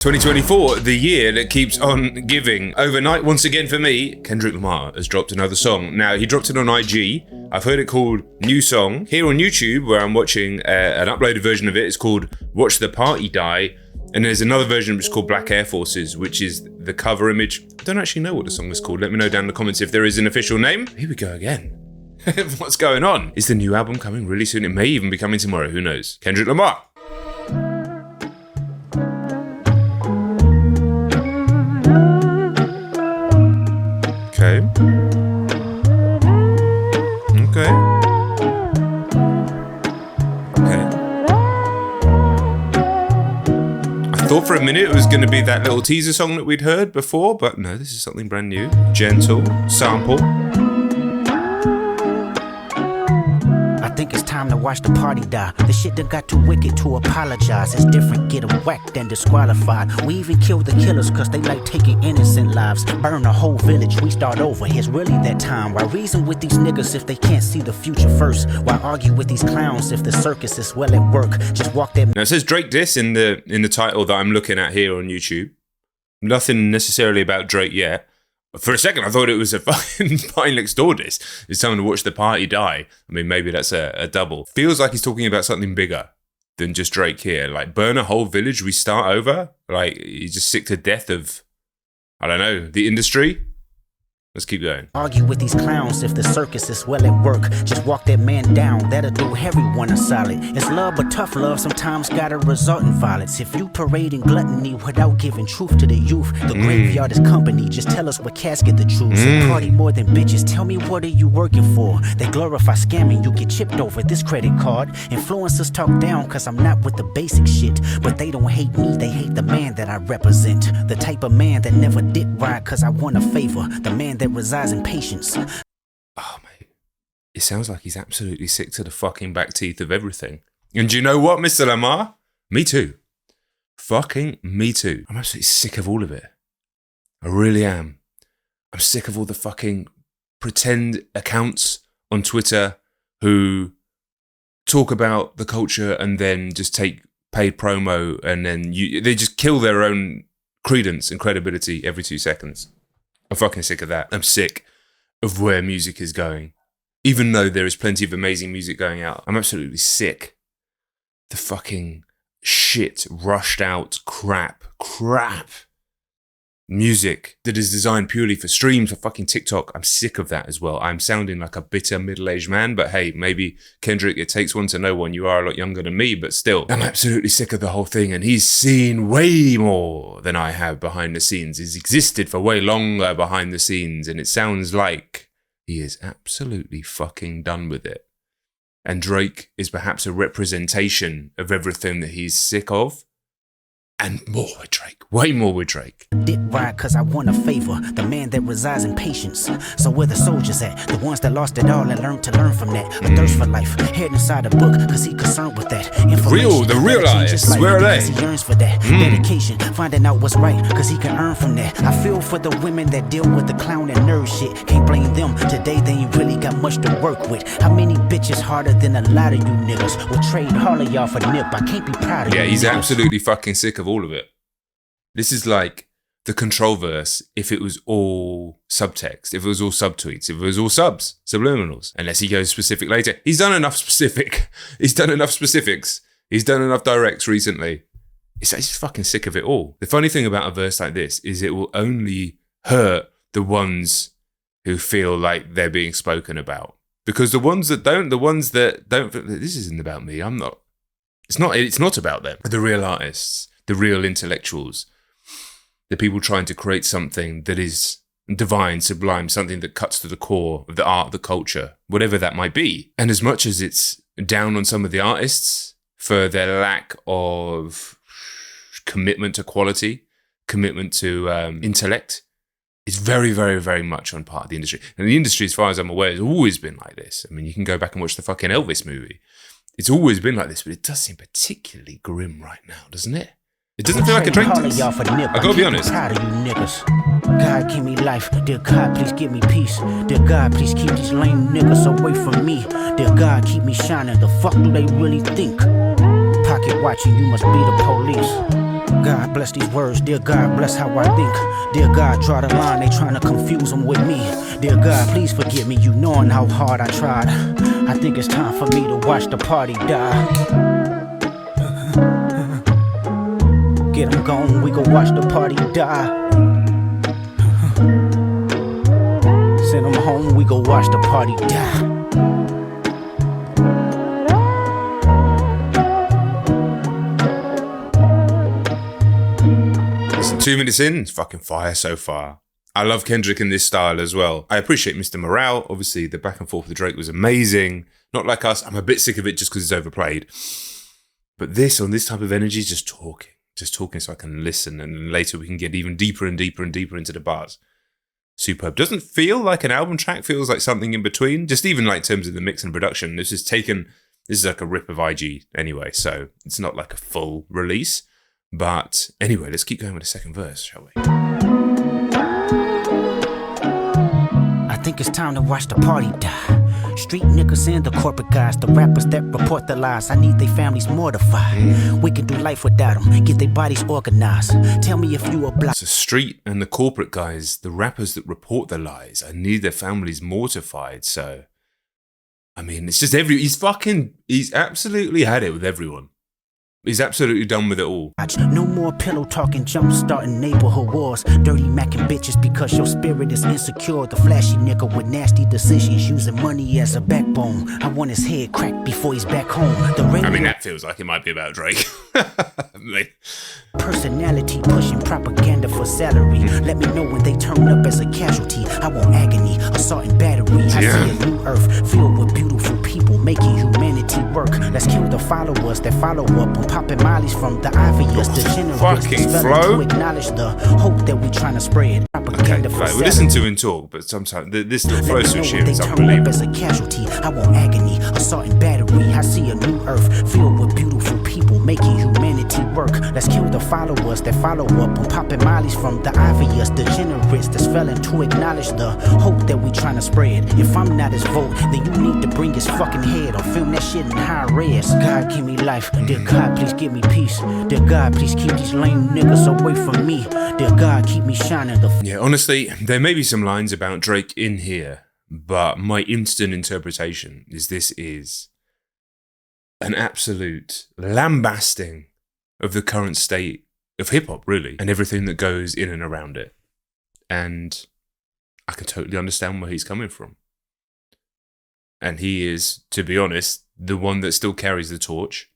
2024, the year that keeps on giving. Overnight, once again for me, Kendrick Lamar has dropped another song. Now, he dropped it on IG. I've heard it called New Song. Here on YouTube, where I'm watching an uploaded version of it, it's called Watch the Party Die. And there's another version which is called Black Air Forces, which is the cover image. I don't actually know what the song is called. Let me know down in the comments if there is an official name. Here we go again. What's going on? Is the new album coming really soon? It may even be coming tomorrow. Who knows? Kendrick Lamar. Okay. I thought for a minute it was going to be that little teaser song that we'd heard before, but no, this is something brand new. Gentle, sample. I think it's time to watch the party die. The shit that got too wicked to apologize. It's different, get them whacked and disqualified. We even kill the killers cause they like taking innocent lives. Burn the whole village, we start over. It's really that time. Why reason with these niggas if they can't see the future first? Why argue with these clowns if the circus is well at work? Just walk that. Now it says Drake diss in the title that I'm looking at here on YouTube. Nothing necessarily about Drake yet. For a second, I thought it was a fucking Party Next Door diss. It's time to watch the party die. I mean, maybe that's a double. Feels like he's talking about something bigger than just Drake here. Like, burn a whole village, we start over? Like, he's just sick to death of, I don't know, the industry? Let's keep going. Argue with these clowns if the circus is well at work. Just walk that man down, that'll do everyone a solid. It's love, but tough love sometimes gotta result in violence. If you parading gluttony without giving truth to the youth, the graveyard is company, just tell us what casket to choose. Party more than bitches, tell me what are you working for? They glorify scamming, you get chipped over this credit card. Influencers talk down cause I'm not with the basic shit, but they don't hate me, they hate the man that I represent. The type of man that never did right cause I want a favor. The man that resides in patience. Oh, mate. It sounds like he's absolutely sick to the fucking back teeth of everything. And do you know what, Mr. Lamar? Me too. Fucking me too. I'm absolutely sick of all of it. I really am. I'm sick of all the fucking pretend accounts on Twitter who talk about the culture and then just take paid promo and then they just kill their own credence and credibility every 2 seconds. I'm fucking sick of that. I'm sick of where music is going. Even though there is plenty of amazing music going out, I'm absolutely sick. The fucking shit, rushed out crap music that is designed purely for streams, for fucking TikTok. I'm sick of that as well. I'm sounding like a bitter middle-aged man, but hey, maybe Kendrick, it takes one to know one. You are a lot younger than me, but still, I'm absolutely sick of the whole thing. And he's seen way more than I have behind the scenes. He's existed for way longer behind the scenes, and it sounds like he is absolutely fucking done with it. And Drake is perhaps a representation of everything that he's sick of. And more with Drake. Way more with Drake. Did right cause I want a favor. The man that resides in patience. So where the soldiers at? The ones that lost it all and learned to learn from that. A thirst for life. Head inside the book cause he concerned with that. The real artists. Where are they? He yearns for that. Dedication. Finding out what's right cause he can earn from that. I feel for the women that deal with the clown and nerd shit. Can't blame them. Today they ain't really got much to work with. How many bitches harder than a lot of you niggas? Will trade all of y'all for nip. I can't be proud of you. Yeah, he's niggas. absolutely fucking sick of all of it. This is like the control verse if it was all subtext, if it was all subtweets, if it was all subliminals, unless he goes specific later. He's done enough specific. He's done enough specifics. He's done enough directs recently. He's just fucking sick of it all. The funny thing about a verse like this is it will only hurt the ones who feel like they're being spoken about. Because the ones that don't, this isn't about me. It's not about them. The real artists, the real intellectuals, the people trying to create something that is divine, sublime, something that cuts to the core of the art, the culture, whatever that might be. And as much as it's down on some of the artists for their lack of commitment to quality, commitment to intellect, it's very, very, very much on part of the industry. And the industry, as far as I'm aware, has always been like this. I mean, you can go back and watch the fucking Elvis movie. It's always been like this, but it does seem particularly grim right now, doesn't it? It doesn't feel like a Drake diss. I gotta be honest. Proud of you niggas. God, give me life. Dear God, please give me peace. Dear God, please keep these lame niggas away from me. Dear God, keep me shining. The fuck do they really think? Pocket watching, you must be the police. God bless these words, dear God bless how I think. Dear God, draw the line, they trying to confuse them with me. Dear God, please forgive me, you knowing how hard I tried. I think it's time for me to watch the party die. Get them gone, we go watch the party die. Send them home, we go watch the party die. Listen, 2 minutes in, it's fucking fire so far. I love Kendrick in this style as well. I appreciate Mr. Morale. Obviously, the back and forth with Drake was amazing. Not like us. I'm a bit sick of it just because it's overplayed. But this, on this type of energy, just talking so I can listen. And later we can get even deeper and deeper and deeper into the bars. Superb. Doesn't feel like an album track. Feels like something in between. Just even like in terms of the mix and production. This is like a rip of IG anyway. So it's not like a full release. But anyway, let's keep going with the second verse, shall we? I think it's time to watch the party die. Street niggas and the corporate guys, the rappers that report the lies. I need their families mortified. We can do life without them, get their bodies organized. Tell me if you a black. So street and the corporate guys, the rappers that report the lies, I need their families mortified. So, I mean, it's just he's absolutely had it with everyone. He's absolutely done with it all. No more pillow talking, jump starting neighborhood wars. Dirty macking bitches because your spirit is insecure. The flashy nigga with nasty decisions, using money as a backbone. I want his head cracked before he's back home. I mean, that feels like it might be about Drake. Personality pushing propaganda for salary. Let me know when they turn up as a casualty. I want agony, assault and battery. I see a new earth filled with beautiful people making humanity work. Let's kill the followers that follow up on popping mollies from the obvious degenerates. Fucking flow. To acknowledge the hope that we trying to spread. Okay, right, we listen to him talk, but sometimes this little flow switch here is unbelievable. As a casualty, I want agony, assault and battery. I see a new earth filled with beautiful people making humanity work. Let's kill the followers that follow up on popping mollies from the obvious degenerates that's failing to acknowledge the hope that we trying to spread. If I'm not his vote, then you need to bring his fucking head or film that shit in high res. God, give me life. Dear God, please give me peace. Dear God, please keep these lame niggas away from me. Dear God, keep me shining. Yeah, honestly, there may be some lines about Drake in here, but my instant interpretation is this is an absolute lambasting of the current state of hip-hop, really, and everything that goes in and around it. And I can totally understand where he's coming from. And he is, to be honest, the one that still carries the torch.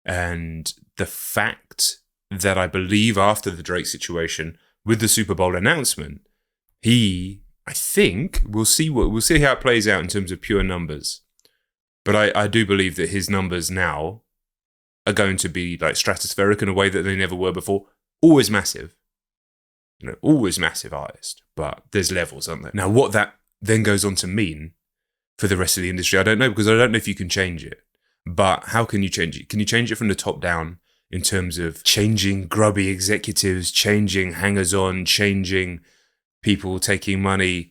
And the fact that I believe after the Drake situation, with the Super Bowl announcement, I think, we'll see how it plays out in terms of pure numbers. But I do believe that his numbers now are going to be like stratospheric in a way that they never were before. Always massive. Always massive artist. But there's levels, aren't there? Now, what that then goes on to mean for the rest of the industry, I don't know, because I don't know if you can change it. But how can you change it? Can you change it from the top down in terms of changing grubby executives, changing hangers-on, changing people taking money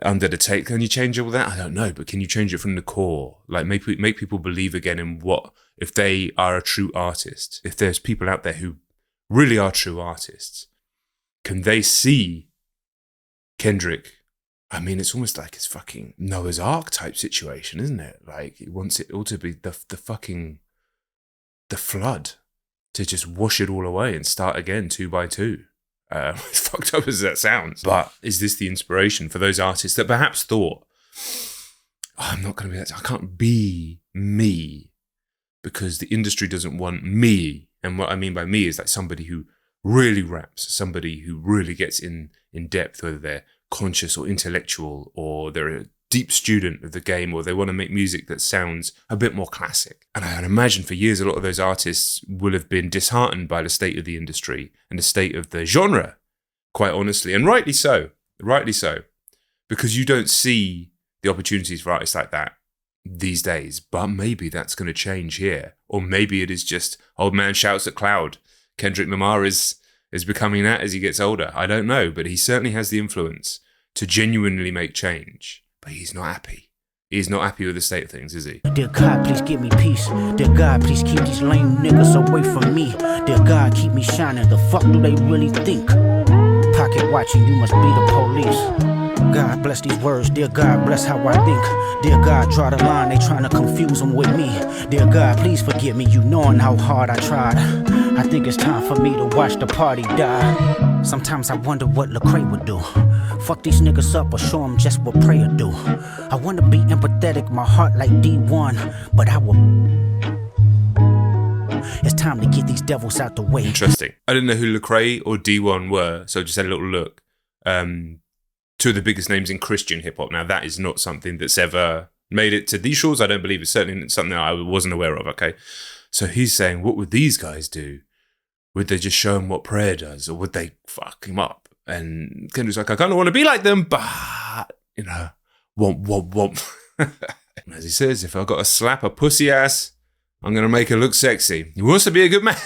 under the take? Can you change all that? I don't know, but can you change it from the core? Like make people believe again in what, if they are a true artist, if there's people out there who really are true artists, can they see Kendrick? I mean, it's almost like it's fucking Noah's Ark type situation, isn't it? Like he wants it all to be the flood to just wash it all away and start again 2 by 2. As fucked up as that sounds. But is this the inspiration for those artists that perhaps thought, I'm not going to be that, I can't be me because the industry doesn't want me. And what I mean by me is like somebody who really raps, somebody who really gets in depth, whether they're conscious or intellectual, or they're a deep student of the game, or they want to make music that sounds a bit more classic. And I imagine for years, a lot of those artists will have been disheartened by the state of the industry and the state of the genre, quite honestly, and rightly so, because you don't see the opportunities for artists like that these days. But maybe that's going to change here, or maybe it is just old man shouts at cloud. Kendrick Lamar is becoming that as he gets older. I don't know, but he certainly has the influence to genuinely make change. But he's not happy. He's not happy with the state of things, is he? Dear God, please give me peace. Dear God, please keep these lame niggas away from me. Dear God, keep me shining. The fuck do they really think? Pocket watching, you must be the police. God bless these words, dear God bless how I think. Dear God, draw the line, they tryna confuse them with me. Dear God, please forgive me, you knowing how hard I tried. I think it's time for me to watch the party die. Sometimes I wonder what Lecrae would do. Fuck these niggas up or show them just what prayer do. I wanna be empathetic, my heart like D1, but I will. It's time to get these devils out the way. Interesting. I didn't know who Lecrae or D1 were, so I just had a little look. Two of the biggest names in Christian hip hop. Now, that is not something that's ever made it to these shores. I don't believe it's certainly something that I wasn't aware of. Okay. So he's saying, what would these guys do? Would they just show him what prayer does, or would they fuck him up? And Kendrick's like, I kind of want to be like them, but, you know, womp. As he says, if I got to slap a pussy ass, I'm going to make her look sexy. He wants to be a good man.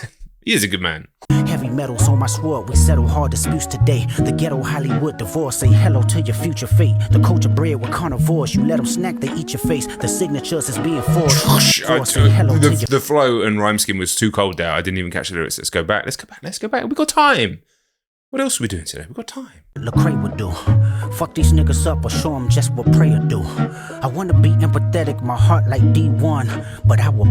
He is a good man. Heavy metals on my sword, we settle hard disputes today. The ghetto Hollywood divorce, say hello to your future fate. The culture bred with carnivores, you let them snack, they eat your face. The signatures is being forged. The flow and rhyme scheme was too cold there. I didn't even catch the lyrics. Let's go back. We got time. What else are we doing today? We got time. Lecrae would do. Fuck these niggas up or show them just what prayer do. I wanna be empathetic, my heart like D1, but I will.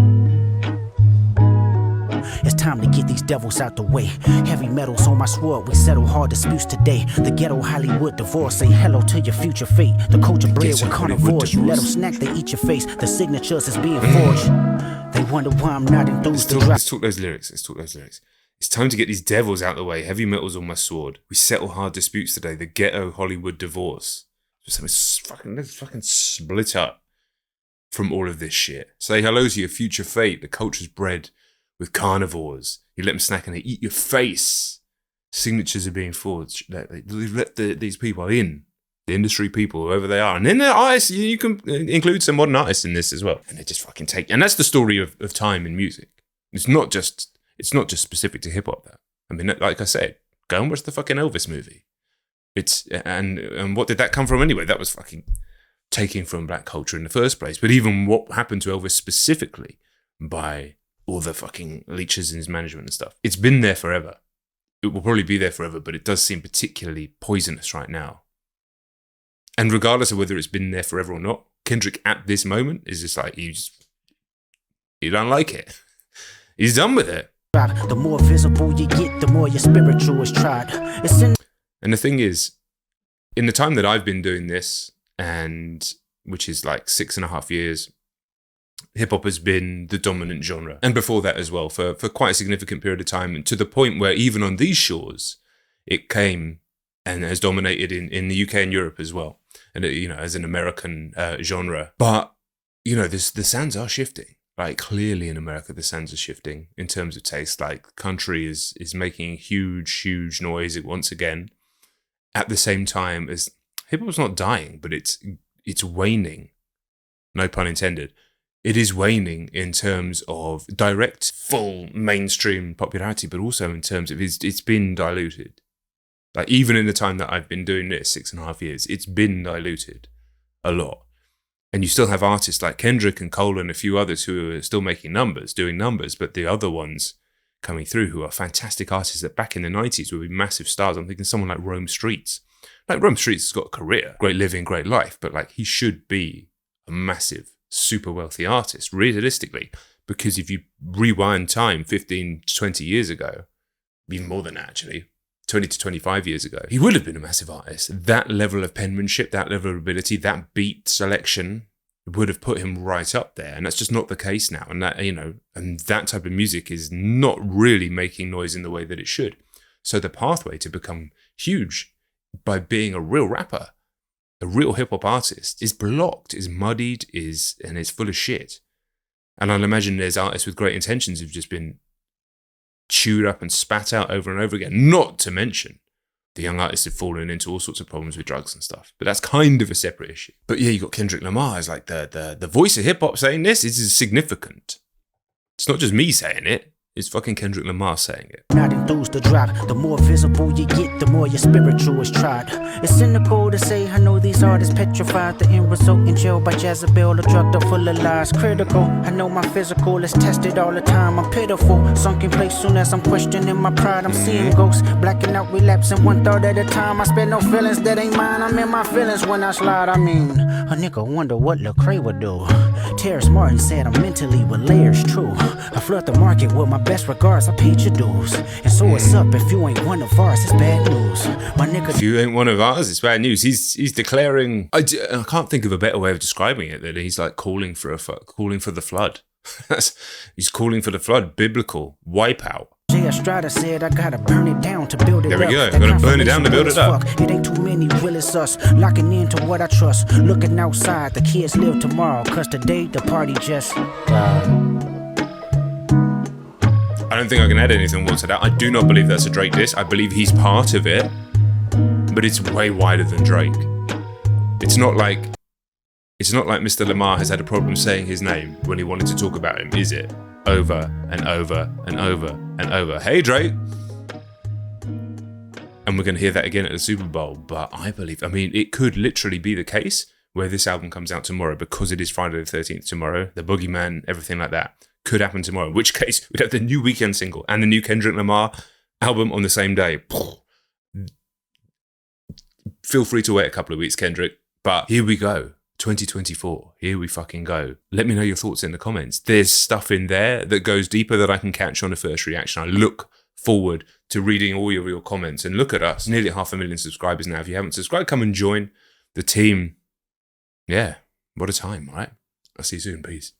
It's time to get these devils out the way. Heavy metals on my sword, we settle hard disputes today. The ghetto Hollywood divorce, say hello to your future fate. The culture bred with carnivores, you let them snack, they eat your face. The signatures is being forged. They wonder why I'm not enthused. Let's talk those lyrics. It's time to get these devils out the way. Heavy metals on my sword. We settle hard disputes today. The ghetto Hollywood divorce. Let's fucking split up from all of this shit. Say hello to your future fate. The culture's bred with carnivores. You let them snack and they eat your face. Signatures are being forged. Let these people in. The industry people, whoever they are. And then the artists, you can include some modern artists in this as well. And they just fucking take. And that's the story of time in music. It's not just specific to hip hop though. I mean, like I said, go and watch the fucking Elvis movie. And what did that come from anyway? That was fucking taken from black culture in the first place. But even what happened to Elvis specifically by all the fucking leeches in his management and stuff. It's been there forever. It will probably be there forever, but it does seem particularly poisonous right now. And regardless of whether it's been there forever or not, Kendrick at this moment is just like, he don't like it. He's done with it. The more visible you get, the more your spiritual is tried. And the thing is, in the time that I've been doing this, and which is like 6.5 years, hip-hop has been the dominant genre. And before that as well, for quite a significant period of time, and to the point where even on these shores, it came and has dominated in the UK and Europe as well. And, you know, as an American genre. But, you know, the sounds are shifting. Like, clearly in America, the sounds are shifting in terms of taste. Like, country is making huge noise once again. At the same time as hip-hop's not dying, but it's waning. No pun intended. It is waning in terms of direct, full mainstream popularity, but also in terms of it's been diluted. Like, even in the time that I've been doing this, 6.5 years, it's been diluted a lot. And you still have artists like Kendrick and Cole and a few others who are still making numbers, doing numbers, but the other ones coming through who are fantastic artists that back in the 90s would be massive stars. I'm thinking someone like Rome Streetz. Like, Rome Streetz has got a career, great living, great life, but like, he should be a massive, super wealthy artist, realistically, because if you rewind time 15 to 20 years ago, even more than that actually, 20 to 25 years ago, he would have been a massive artist. That level of penmanship, that level of ability, that beat selection would have put him right up there. And that's just not the case now. And that, you know, and that type of music is not really making noise in the way that it should. So the pathway to become huge by being a real rapper, a real hip-hop artist, is blocked, is muddied, and it's full of shit. And I'll imagine there's artists with great intentions who've just been chewed up and spat out over and over again. Not to mention the young artists have fallen into all sorts of problems with drugs and stuff. But that's kind of a separate issue. But yeah, you got Kendrick Lamar as like the voice of hip-hop saying this. This is significant. It's not just me saying it. It's fucking Kendrick Lamar saying it. Not enthused to drop. The more visible you get, the more your spiritual is tried. It's cynical to say I know these artists petrified. The end result in jail by Jezebel, a drugged up full of lies. Critical, I know my physical is tested all the time. I'm pitiful, sunk in place soon as I'm questioning my pride. I'm seeing ghosts, blacking out, relapsing one thought at a time. I spare no feelings that ain't mine. I'm in my feelings when I slide. I mean, a nigga wonder what Lecrae would do. Terrence Martin said I'm mentally with layers, true. I flood the market with my best regards, I paid your dues. And so what's up if you ain't one of ours, it's bad news. My nigga, if you ain't one of ours, it's bad news. He's declaring, I can't think of a better way of describing it, that he's like calling for the flood. He's calling for the flood, biblical, wipeout. Jay Estrada said I gotta burn it down to build it up. There we go. Gotta burn it down to build it up. It ain't too many, will it's us. Locking into what I trust. Looking outside, the kids live tomorrow. Cause today the party just I don't think I can add anything more to that. I do not believe that's a Drake diss. I believe he's part of it, but it's way wider than Drake. It's not like Mr. Lamar has had a problem saying his name when he wanted to talk about him, is it? Over and over and over and over. Hey, Drake. And we're going to hear that again at the Super Bowl. But I mean, it could literally be the case where this album comes out tomorrow because it is Friday the 13th tomorrow. The Boogeyman, everything like that could happen tomorrow. In which case, we'd have the new Weeknd single and the new Kendrick Lamar album on the same day. Feel free to wait a couple of weeks, Kendrick. But here we go. 2024. Here we fucking go. Let me know your thoughts in the comments. There's stuff in there that goes deeper that I can catch on a first reaction. I look forward to reading all of your comments. And look at us. Nearly 500,000 subscribers now. If you haven't subscribed, come and join the team. Yeah. What a time, right? I'll see you soon. Peace.